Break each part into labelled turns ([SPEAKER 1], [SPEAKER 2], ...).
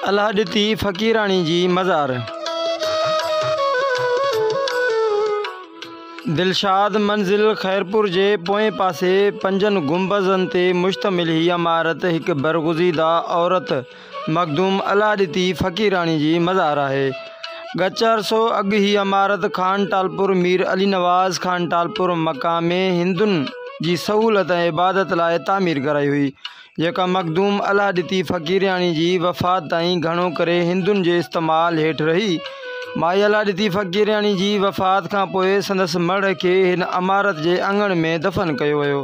[SPEAKER 1] अलाहदती फ़क़ीराणी जी मज़ार। दिलशाद मंज़िल खैरपुर जे पोएं पासे 5 गुंबज़नि ते मुश्तमिल हीअ इमारत हिक बरगुज़ीदा औरत मखदूम अलाहदती फ़क़ीराणी जी मज़ार आहे। गच अरसो अॻु हीअ इमारत ख़ान टालपुर मीर अली नवाज़ ख़ान टालपुर मक़ा में हिंदुनि जी सहूलत ऐं इबादत लाइ तामीर कराई हुई, जेका मखदूम अलाहदती फ़क़ीराणी जी वफ़ात ताईं घणो करे हिंदुनि जे इस्तेमाल हेठि रही। माई अलाहदती फ़क़ीराणी जी वफ़ात खां पोइ संदसि मढ़ खे हिन इमारत जे अंगण में दफ़न कयो वियो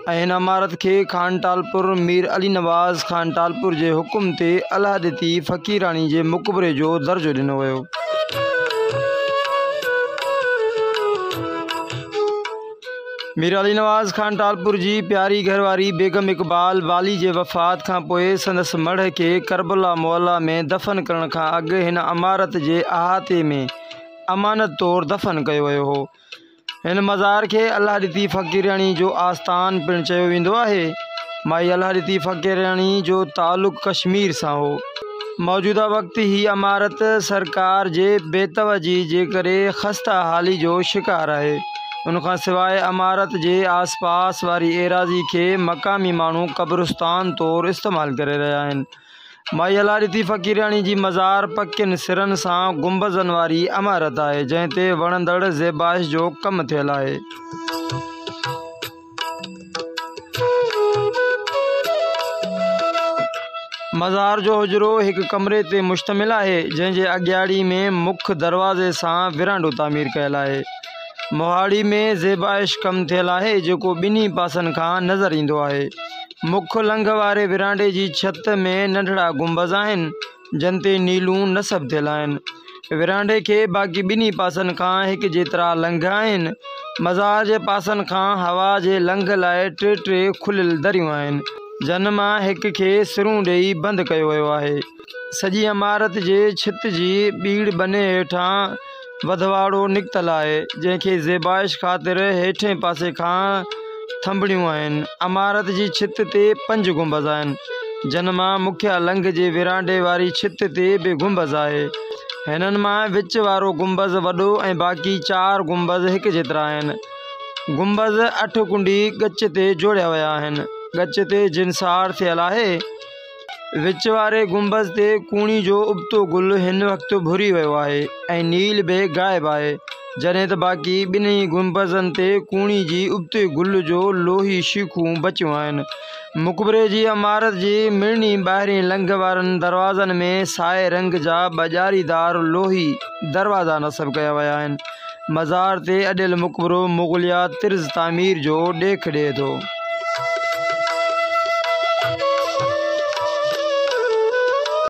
[SPEAKER 1] ऐं हिन इमारत खे ख़ान टालपुर मीर अली नवाज़ ख़ान टालपुर जे हुकुम ते अलाहदती फ़क़ीराणी जे मक़बरे जो दर्जो ॾिनो वियो। मीर अली नवाज़ ख़ान टालपुर जी प्यारी घरवारी बेगम इक़बाल वाली जे वफ़ात खां पोइ संदसि मढ़ खे करबला मोहल्ला में दफ़न करण खां अॻु हिन इमारत जे अहाते में अमानत तौरु दफ़न कयो वियो हो। हिन मज़ार खे अलाहदती फ़क़ीराणी जो आस्थान पिणु चयो वेंदो आहे। माई अलाहदती फ़क़ीराणी जो ताल्लुक़ कश्मीर सां हो। मौजूदा वक़्तु ही इमारत सरकार जे बेतवजी जे करे ख़स्ता हाली जो शिकार आहे। उनखां सवाइ इमारत जे आसपास वारी एराज़ी खे मक़ामी माण्हू क़ब्रिस्तान तौरु इस्तेमालु करे रहिया आहिनि। माई अलाहदती फ़क़ीराणी जी मज़ार पकियुनि सिरनि सां गुंबज़नि वारी इमारत आहे, जंहिं ते वणंदड़ ज़ेबाइश जो कमु थियलु आहे। मज़ार जो हुजरो हिकु कमरे ते मुश्तमिल आहे, जंहिं जे अॻियाड़ी में मुख्य दरवाज़े सां विरांडो तामीर कयल आहे। मोहाड़ी में ज़ेबाइश कमु थियलु आहे, जेको ॿिन्ही पासनि खां नज़र ईंदो आहे। मुख्य लंघ वारे विरांडे जी छत में नंढड़ा गुंबज़ आहिनि, जन ते नीलूं नसब थियल आहिनि। विरांडे खे बाक़ी ॿिन्ही पासनि खां हिकु जेतिरा लंघ आहिनि। मज़ार जे पासनि खां हवा जे लंघ लाइ टे खुलियल दरियूं आहिनि, जन मां हिक खे सिरूं ॾेई बंदि कयो वियो आहे। सॼी इमारत जे छित जी ॿीड़ बने हेठां वधवाड़ो निकितल आहे, जंहिंखे ज़ेबाइश ख़ातिर हेठें पासे खां थंभड़ियूं आहिनि। इमारत जी छित ते 5 गुंबज़ आहिनि, जन मां मुख्य लंघ जे विरांडे वारी छित ते बि गुंबज़ आहे। हिननि मां विच वारो गुंबज़ वॾो ऐं बाक़ी 4 गुंबज़ हिक जेतिरा आहिनि। गुंबज़ 8 कुंडी गच ते जोड़िया विया आहिनि। गच ते जिनसार थियल आहे। विच वारे गुंबज़ ते कूणी जो उबतो गुल हिन वक़्तु भुरी वियो आहे ऐं नील बि गाइबु आहे, जॾहिं त बाक़ी ॿिन्ही गुंबज़नि ते कूणी जी उबते गुल जो लोही शीखूं बचियूं आहिनि। मक़बरे जी इमारत जी मिड़नी ॿाहिरीं लंघ वारनि दरवाज़नि में साए रंग जा ॿजारीदार लोही दरवाज़ा नसब कया विया आहिनि। मज़ार ते अॾियल मक़बरो मुग़लिया तिर्ज़ तामीर जो ॾेख ॾिए थो।